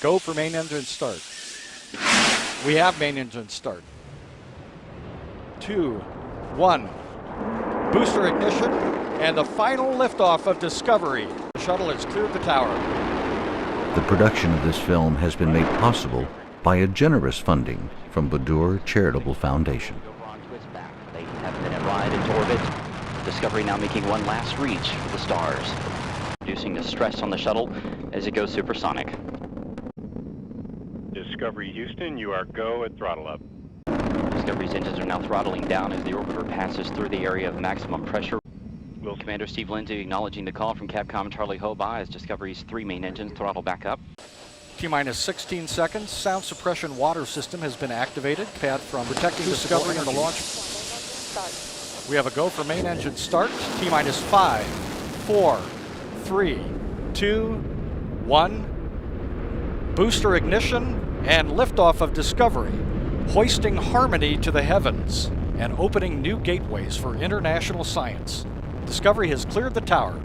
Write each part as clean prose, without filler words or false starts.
Go for main engine start. We have main engine start. 2, 1. Booster ignition and the final liftoff of Discovery. The shuttle has cleared the tower. The production of this film has been made possible by a generous funding from Badur Charitable Foundation. They have been en ride into orbit. Discovery now making one last reach for the stars, reducing the stress on the shuttle as it goes supersonic. Discovery Houston, you are go at throttle up. Discovery's engines are now throttling down as the orbiter passes through the area of maximum pressure. Commander Steve Lindsay acknowledging the call from Capcom Charlie Hoba as Discovery's 3 main engines throttle back up. T-minus 16 seconds. Sound suppression water system has been activated. Pad from protecting Discovery and the launch. We have a go for main engine start. T-minus 5, 4, 3, 2, 1. Booster ignition and liftoff of Discovery, hoisting harmony to the heavens and opening new gateways for international science. Discovery has cleared the tower.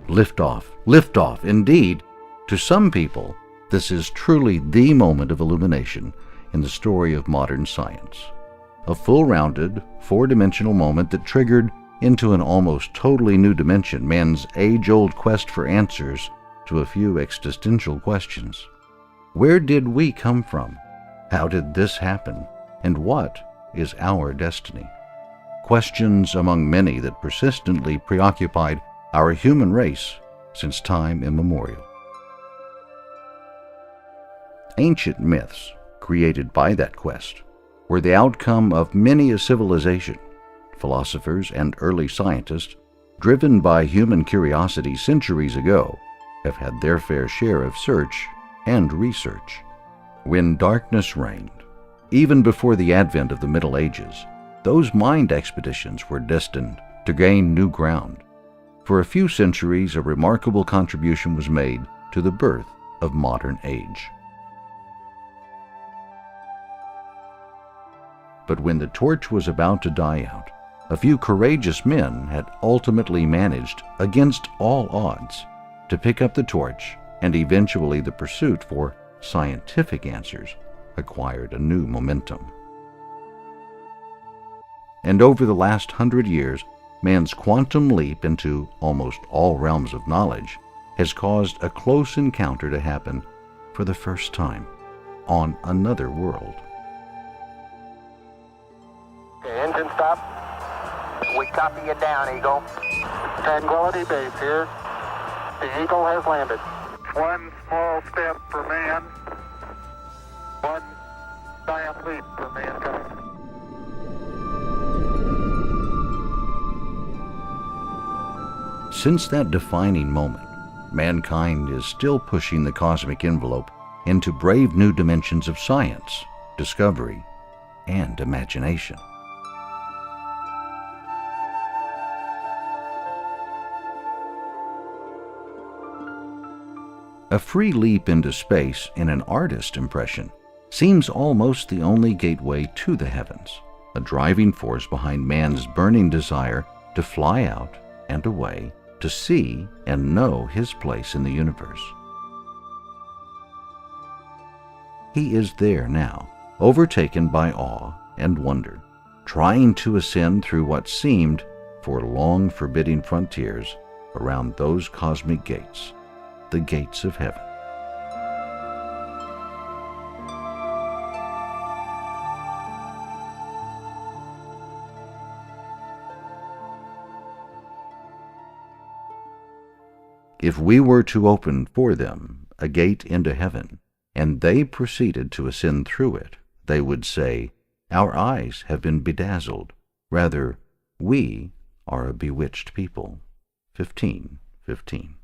Liftoff, liftoff, indeed. To some people, this is truly the moment of illumination in the story of modern science. A full-rounded, four-dimensional moment that triggered into an almost totally new dimension man's age-old quest for answers to a few existential questions. Where did we come from? How did this happen? And what is our destiny? Questions among many that persistently preoccupied our human race since time immemorial. Ancient myths, created by that quest, were the outcome of many a civilization. Philosophers and early scientists, driven by human curiosity centuries ago, have had their fair share of search and research. When darkness reigned, even before the advent of the Middle Ages, those mind expeditions were destined to gain new ground. For a few centuries, a remarkable contribution was made to the birth of modern age. But when the torch was about to die out, a few courageous men had ultimately managed, against all odds, to pick up the torch, and eventually the pursuit for scientific answers acquired a new momentum. And over the last 100 years, man's quantum leap into almost all realms of knowledge has caused a close encounter to happen for the first time on another world. Okay, engine stop. We copy you down, Eagle. Tranquility Base here. The Eagle has landed. One small step for man, one giant leap for mankind. Since that defining moment, mankind is still pushing the cosmic envelope into brave new dimensions of science, discovery, and imagination. A free leap into space in an artist's impression seems almost the only gateway to the heavens, a driving force behind man's burning desire to fly out and away, to see and know his place in the universe. He is there now, overtaken by awe and wonder, trying to ascend through what seemed for long forbidding frontiers around those cosmic gates, the gates of heaven. If we were to open for them a gate into heaven, and they proceeded to ascend through it, they would say, "Our eyes have been bedazzled. Rather, we are a bewitched people." 15:15.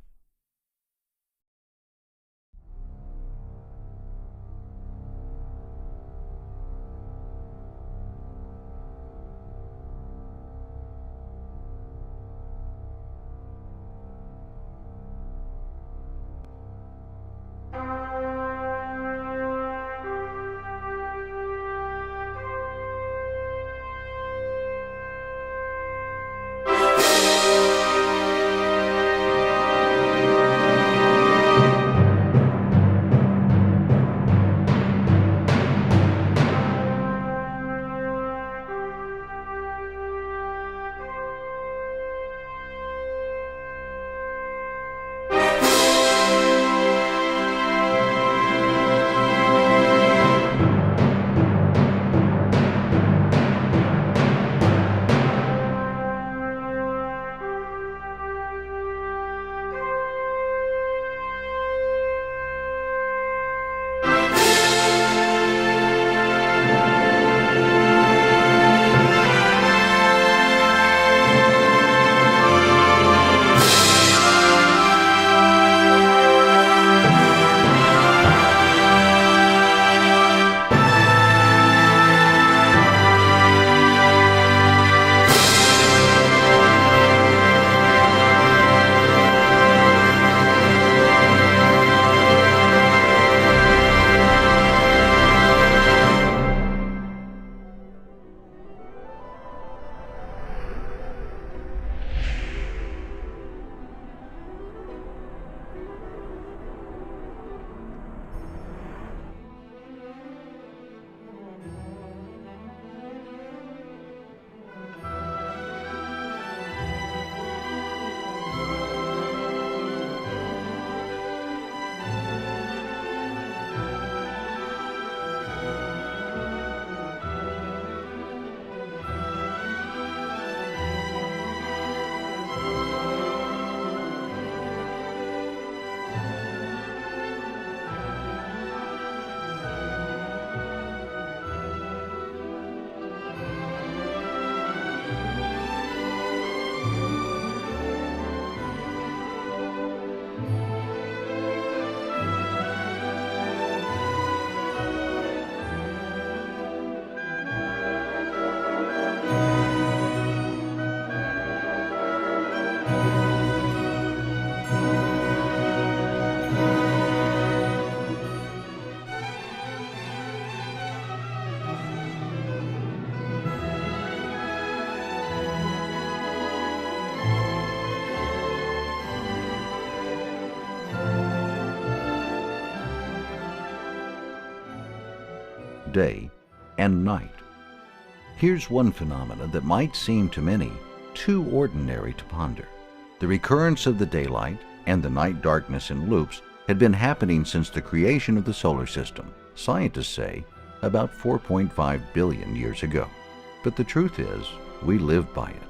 day and night. Here's one phenomenon that might seem to many too ordinary to ponder. The recurrence of the daylight and the night darkness in loops had been happening since the creation of the solar system, scientists say about 4.5 billion years ago. But the truth is, we live by it.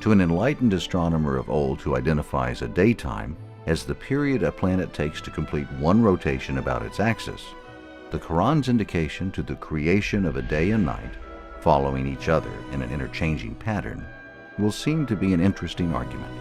To an enlightened astronomer of old who identifies a daytime as the period a planet takes to complete one rotation about its axis, the Qur'an's indication to the creation of a day and night, following each other in an interchanging pattern, will seem to be an interesting argument.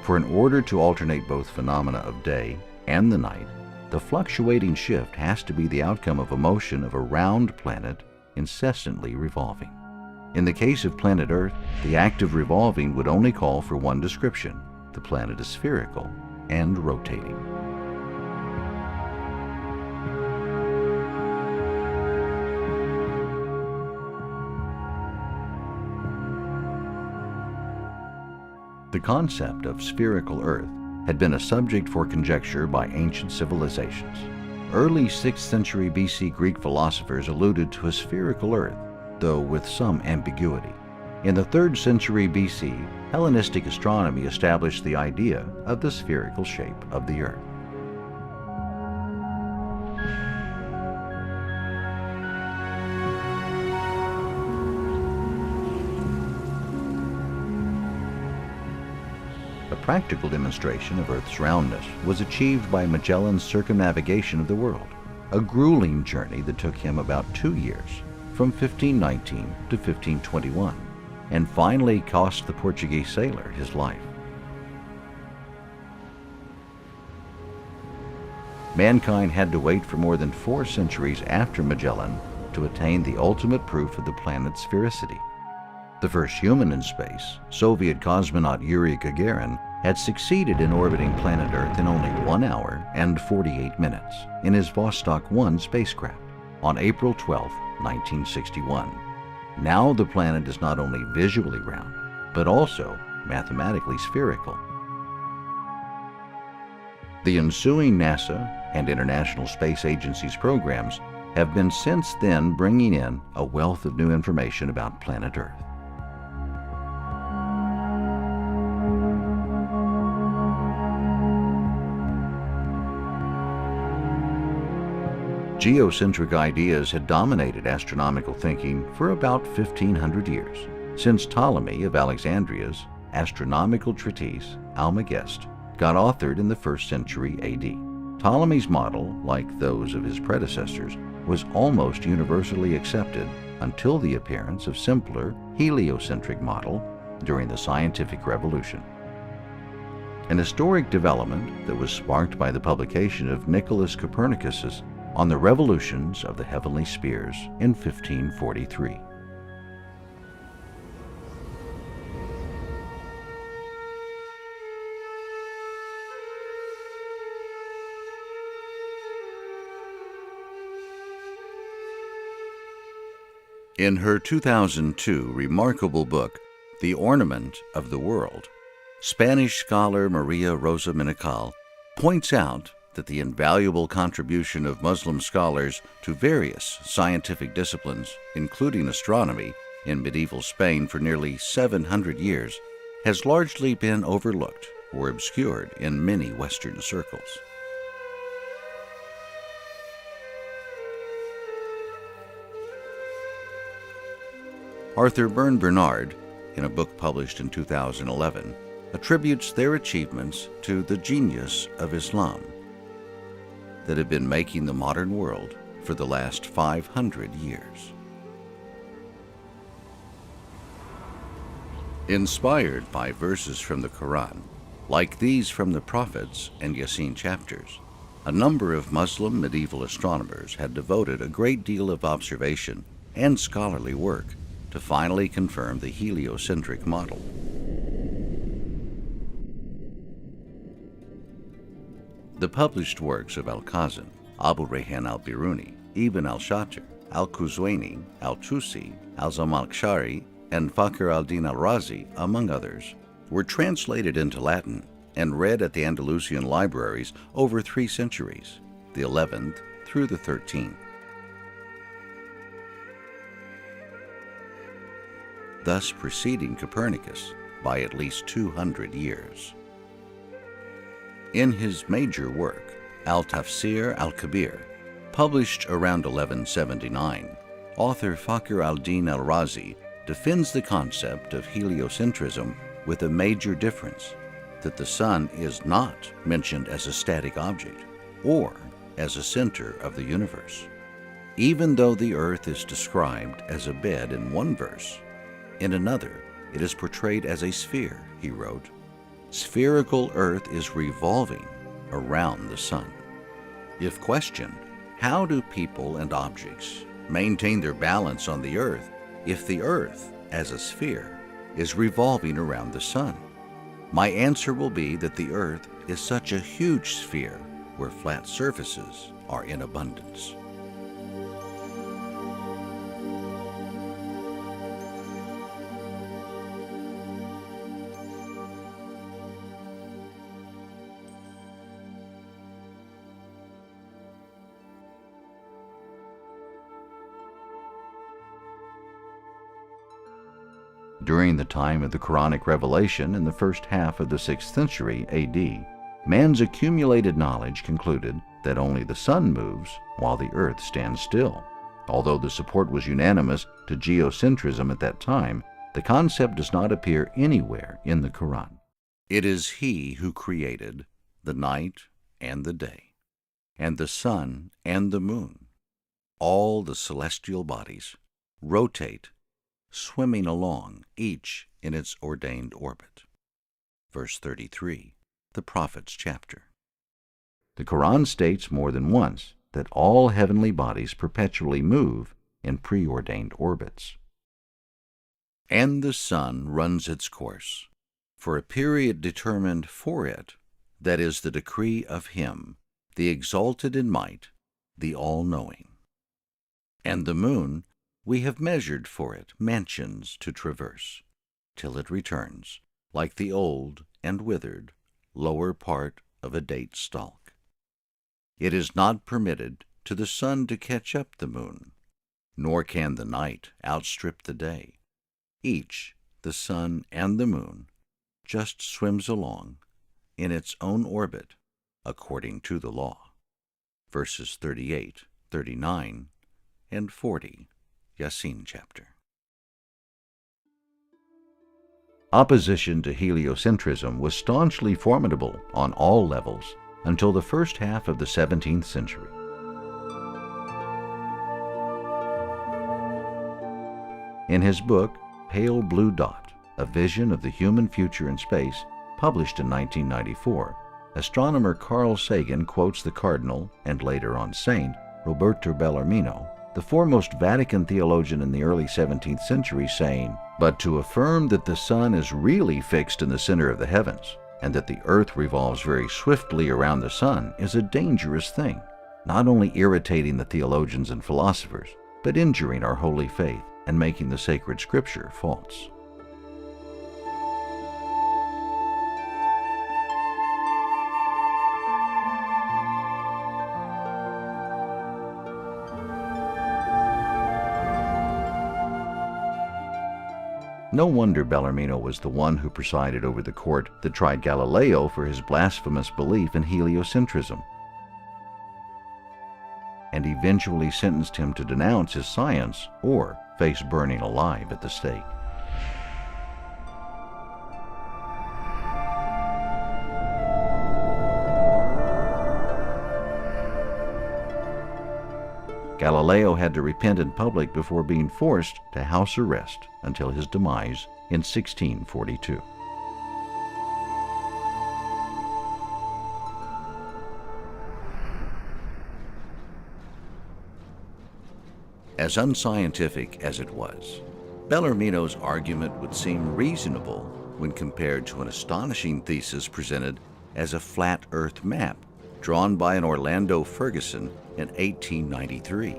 For in order to alternate both phenomena of day and the night, the fluctuating shift has to be the outcome of a motion of a round planet incessantly revolving. In the case of planet Earth, the act of revolving would only call for one description: the planet is spherical and rotating. The concept of spherical Earth had been a subject for conjecture by ancient civilizations. Early 6th century BC Greek philosophers alluded to a spherical Earth, though with some ambiguity. In the 3rd century BC, Hellenistic astronomy established the idea of the spherical shape of the Earth. A practical demonstration of Earth's roundness was achieved by Magellan's circumnavigation of the world, a grueling journey that took him about 2 years, from 1519 to 1521, and finally cost the Portuguese sailor his life. Mankind had to wait for more than 4 centuries after Magellan to attain the ultimate proof of the planet's sphericity. The first human in space, Soviet cosmonaut Yuri Gagarin, had succeeded in orbiting planet Earth in only 1 hour and 48 minutes in his Vostok 1 spacecraft on April 12, 1961. Now the planet is not only visually round, but also mathematically spherical. The ensuing NASA and International Space Agency's programs have been since then bringing in a wealth of new information about planet Earth. Geocentric ideas had dominated astronomical thinking for about 1,500 years, since Ptolemy of Alexandria's astronomical treatise, Almagest, got authored in the 1st century AD. Ptolemy's model, like those of his predecessors, was almost universally accepted until the appearance of simpler heliocentric model during the scientific revolution. An historic development that was sparked by the publication of Nicholas Copernicus's On the Revolutions of the Heavenly Spheres in 1543. In her 2002 remarkable book, The Ornament of the World, Spanish scholar Maria Rosa Minocal points out that the invaluable contribution of Muslim scholars to various scientific disciplines, including astronomy, in medieval Spain for nearly 700 years, has largely been overlooked or obscured in many Western circles. Arthur Byrne Bernard, in a book published in 2011, attributes their achievements to the genius of Islam that had been making the modern world for the last 500 years. Inspired by verses from the Qur'an, like these from the prophets and Yasin chapters, a number of Muslim medieval astronomers had devoted a great deal of observation and scholarly work to finally confirm the heliocentric model. The published works of Al-Khazin, Abu Rayhan al-Biruni, Ibn al-Shatir, al-Quzwaini, al-Tusi, al-Zamakhshari, and Fakhr al-Din al-Razi, among others, were translated into Latin and read at the Andalusian libraries over 3 centuries, the 11th through the 13th. Thus preceding Copernicus by at least 200 years. In his major work, Al-Tafsir al-Kabir, published around 1179, author Fakhr al-Din al-Razi defends the concept of heliocentrism with a major difference, that the sun is not mentioned as a static object or as a center of the universe. Even though the earth is described as a bed in one verse, in another it is portrayed as a sphere, he wrote. Spherical earth is revolving around the sun. If questioned, how do people and objects maintain their balance on the earth if the earth, as a sphere, is revolving around the sun? My answer will be that the earth is such a huge sphere where flat surfaces are in abundance. During the time of the Quranic revelation in the first half of the 6th century AD, man's accumulated knowledge concluded that only the sun moves while the earth stands still. Although the support was unanimous to geocentrism at that time, the concept does not appear anywhere in the Quran. It is He who created the night and the day, and the sun and the moon. All the celestial bodies rotate, swimming along, each in its ordained orbit. Verse 33, the Prophet's chapter. The Quran states more than once that all heavenly bodies perpetually move in preordained orbits. And the sun runs its course, for a period determined for it, that is the decree of Him, the exalted in might, the all-knowing. And the moon we have measured for it mansions to traverse, till it returns, like the old and withered lower part of a date stalk. It is not permitted to the sun to catch up the moon, nor can the night outstrip the day. Each, the sun and the moon, just swims along in its own orbit according to the law. Verses 38, 39, and 40. Yasin chapter. Opposition to heliocentrism was staunchly formidable on all levels until the first half of the 17th century. In his book, Pale Blue Dot, A Vision of the Human Future in Space, published in 1994, astronomer Carl Sagan quotes the Cardinal, and later on Saint, Roberto Bellarmino, the foremost Vatican theologian in the early 17th century, saying, "But to affirm that the sun is really fixed in the center of the heavens, and that the earth revolves very swiftly around the sun, is a dangerous thing, not only irritating the theologians and philosophers, but injuring our holy faith and making the sacred scripture false." No wonder Bellarmino was the one who presided over the court that tried Galileo for his blasphemous belief in heliocentrism, and eventually sentenced him to denounce his science or face burning alive at the stake. Galileo had to repent in public before being forced to house arrest until his demise in 1642. As unscientific as it was, Bellarmino's argument would seem reasonable when compared to an astonishing thesis presented as a flat Earth map drawn by an Orlando Ferguson in 1893.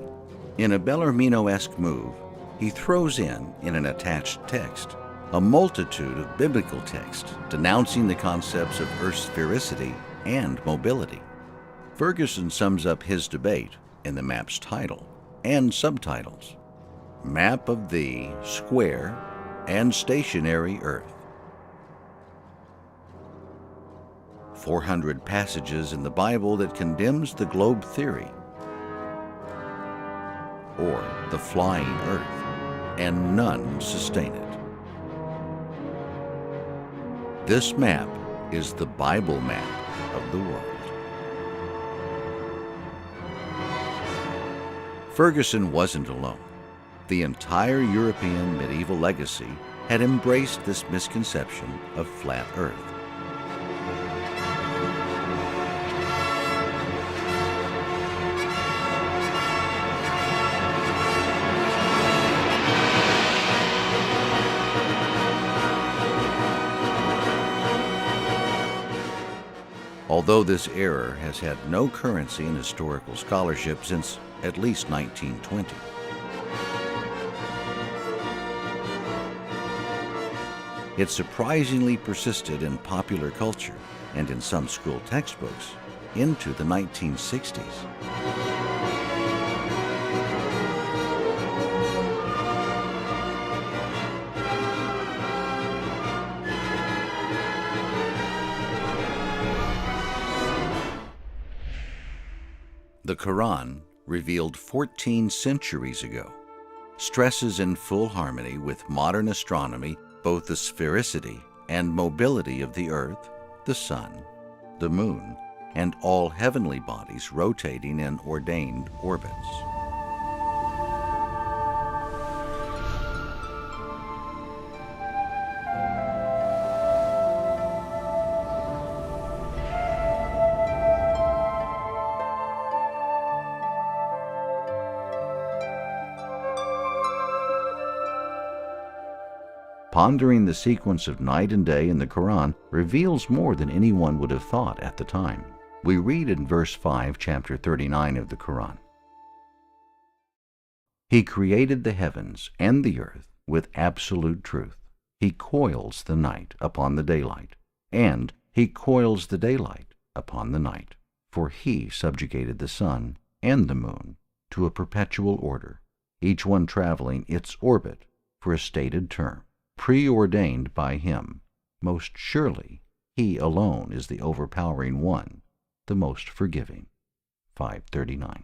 In a Bellarmino-esque move, he throws in an attached text, a multitude of biblical texts denouncing the concepts of Earth's sphericity and mobility. Ferguson sums up his debate in the map's title and subtitles: Map of the Square and Stationary Earth. 400 passages in the Bible that condemns the globe theory, or the flying earth, and none sustain it. This map is the Bible map of the world. Ferguson wasn't alone. The entire European medieval legacy had embraced this misconception of flat Earth. Although this error has had no currency in historical scholarship since at least 1920. It surprisingly persisted in popular culture and in some school textbooks into the 1960s. The Qur'an, revealed 14 centuries ago, stresses in full harmony with modern astronomy both the sphericity and mobility of the Earth, the Sun, the Moon, and all heavenly bodies rotating in ordained orbits. Pondering the sequence of night and day in the Qur'an reveals more than anyone would have thought at the time. We read in verse 5, chapter 39 of the Qur'an, He created the heavens and the earth with absolute truth. He coils the night upon the daylight, and He coils the daylight upon the night. For He subjugated the sun and the moon to a perpetual order, each one traveling its orbit for a stated term, preordained by Him. Most surely He alone is the overpowering one, the most forgiving. 539.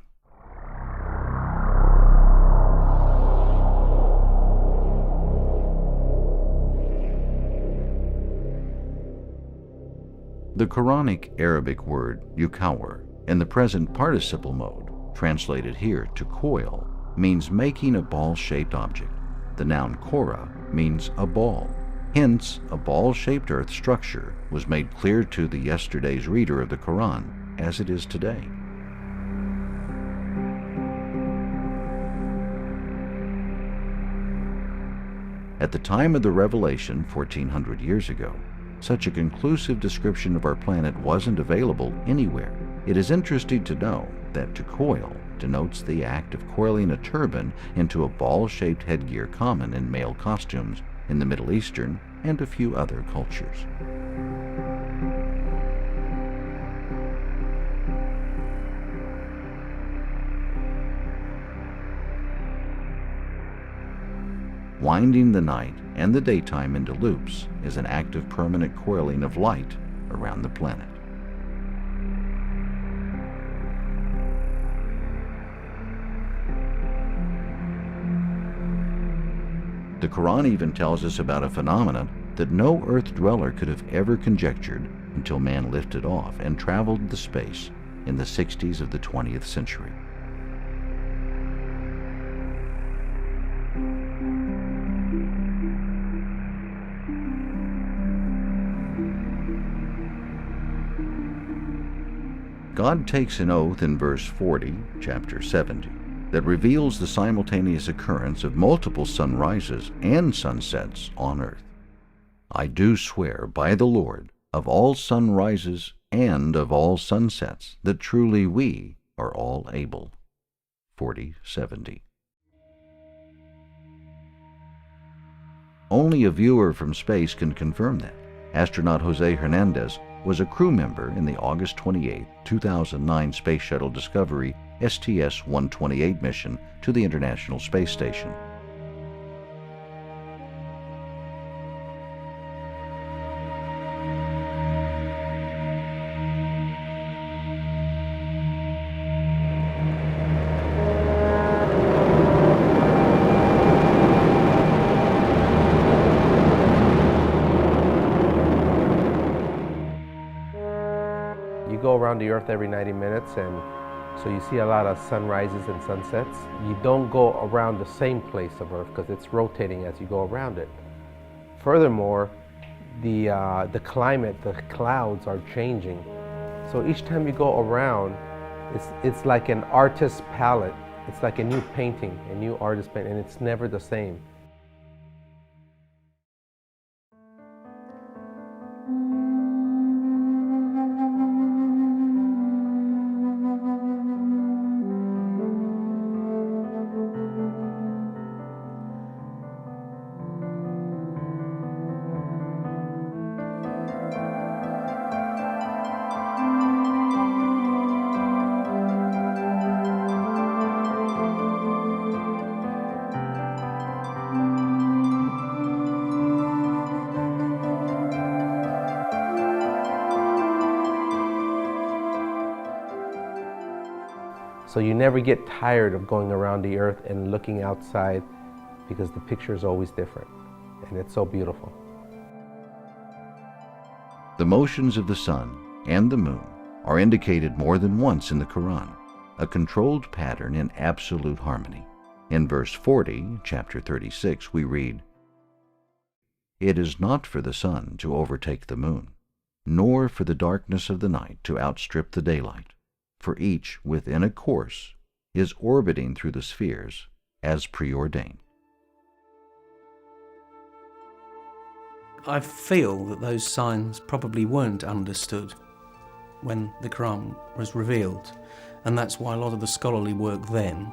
The Quranic Arabic word Youkawwer, in the present participle mode, translated here to coil, means making a ball-shaped object. The noun kora means a ball. Hence, a ball-shaped earth structure was made clear to the yesterday's reader of the Qur'an as it is today. At the time of the revelation 1400 years ago, such a conclusive description of our planet wasn't available anywhere. It is interesting to know that to coil denotes the act of coiling a turban into a ball-shaped headgear common in male costumes in the Middle Eastern and a few other cultures. Winding the night and the daytime into loops is an act of permanent coiling of light around the planet. The Qur'an even tells us about a phenomenon that no Earth dweller could have ever conjectured until man lifted off and traveled the space in the 60s of the 20th century. God takes an oath in verse 40, chapter 70. that reveals the simultaneous occurrence of multiple sunrises and sunsets on Earth. I do swear by the Lord of all sunrises and of all sunsets that truly we are all able. 4070. Only a viewer from space can confirm that. Astronaut Jose Hernandez was a crew member in the August 28, 2009 Space Shuttle Discovery STS-128 mission to the International Space Station. Go around the Earth every 90 minutes, and so you see a lot of sunrises and sunsets. You don't go around the same place of Earth because it's rotating as you go around it. Furthermore, the climate, the clouds are changing. So each time you go around, it's like an artist's palette. It's like a new painting, a new artist's painting, and it's never the same. So you never get tired of going around the Earth and looking outside because the picture is always different, and it's so beautiful. The motions of the sun and the moon are indicated more than once in the Qur'an, a controlled pattern in absolute harmony. In verse 40, chapter 36, we read, "It is not for the sun to overtake the moon, nor for the darkness of the night to outstrip the daylight. For each within a course is orbiting through the spheres as preordained." I feel that those signs probably weren't understood when the Qur'an was revealed, and that's why a lot of the scholarly work then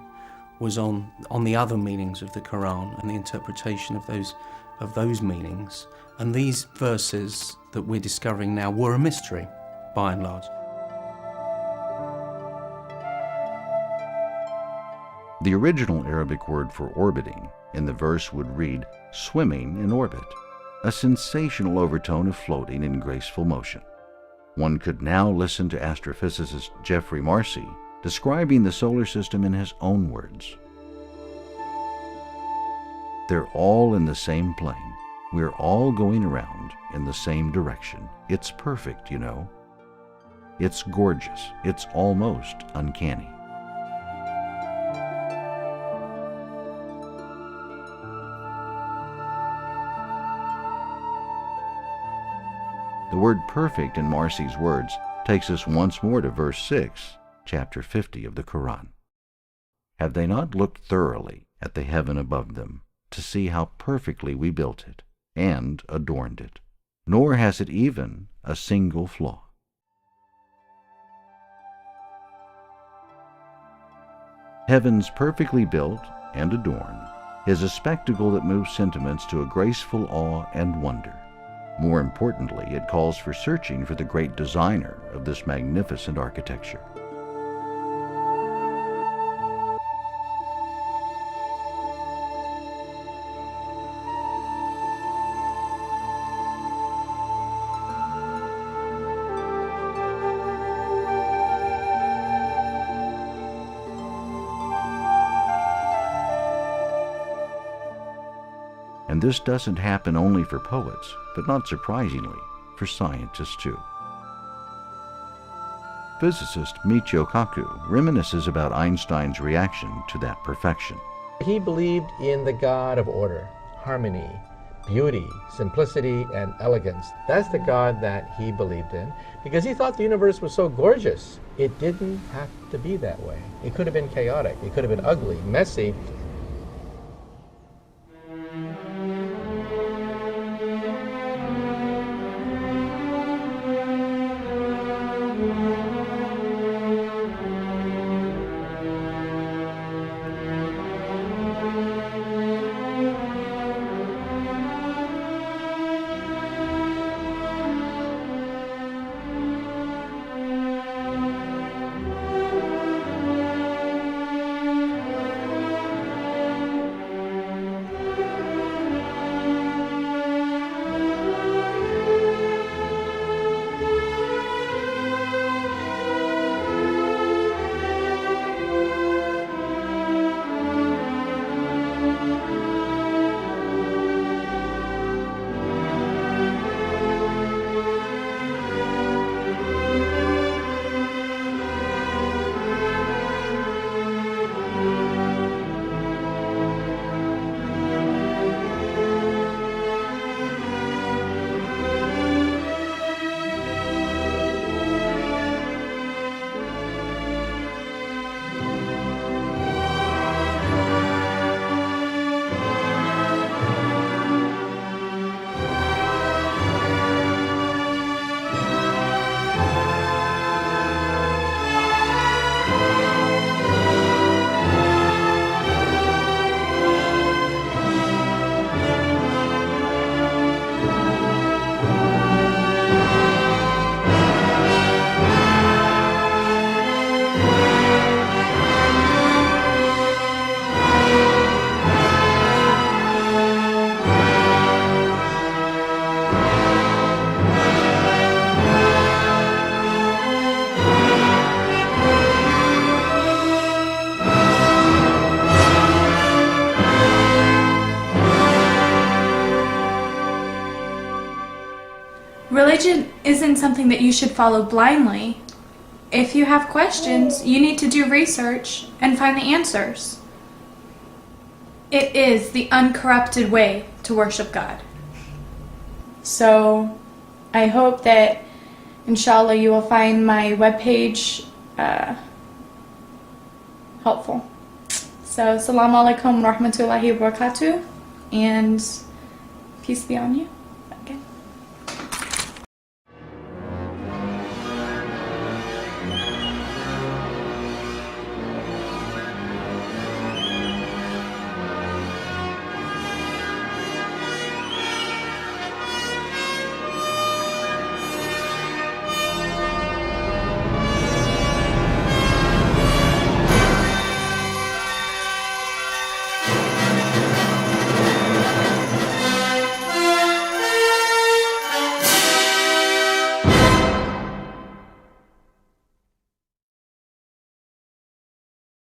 was on the other meanings of the Qur'an and the interpretation of those meanings. And these verses that we're discovering now were a mystery, by and large. The original Arabic word for orbiting in the verse would read swimming in orbit, a sensational overtone of floating in graceful motion. One could now listen to astrophysicist Geoffrey Marcy describing the solar system in his own words. "They're all in the same plane. We're all going around in the same direction. It's perfect, you know. It's gorgeous. It's almost uncanny." The word perfect in Marcy's words takes us once more to verse 6, chapter 50 of the Qur'an. "Have they not looked thoroughly at the heaven above them to see how perfectly we built it and adorned it? Nor has it even a single flaw." Heavens perfectly built and adorned is a spectacle that moves sentiments to a graceful awe and wonder. More importantly, it calls for searching for the great designer of this magnificent architecture. And this doesn't happen only for poets, but not surprisingly, for scientists too. Physicist Michio Kaku reminisces about Einstein's reaction to that perfection. He believed in the God of order, harmony, beauty, simplicity, and elegance. That's the God that he believed in, because he thought the universe was so gorgeous. It didn't have to be that way. It could have been chaotic. It could have been ugly, messy. Religion isn't something that you should follow blindly. If you have questions, you need to do research and find the answers. It is the uncorrupted way to worship God. So I hope that, inshallah, you will find my webpage helpful. So, assalamu alaikum wa rahmatullahi wa barakatuh, and peace be on you.